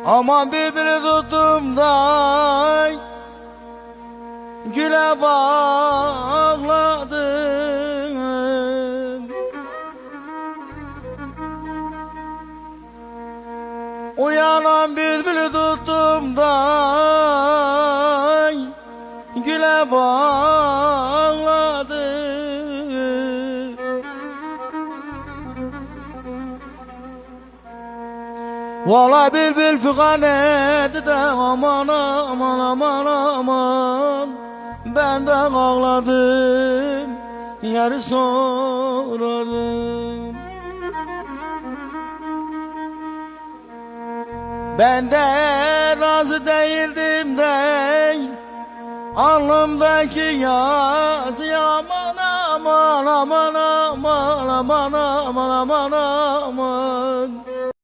Aman birbirini tuttum da güle bağladım. Uyanan birbirini tuttum da güle bağladım. Vallahi bülbül figan etti de aman aman aman aman, ben de ağladım, yeri sorarım. Ben de razı değildim de alnımdaki yazı aman aman aman aman aman aman aman aman.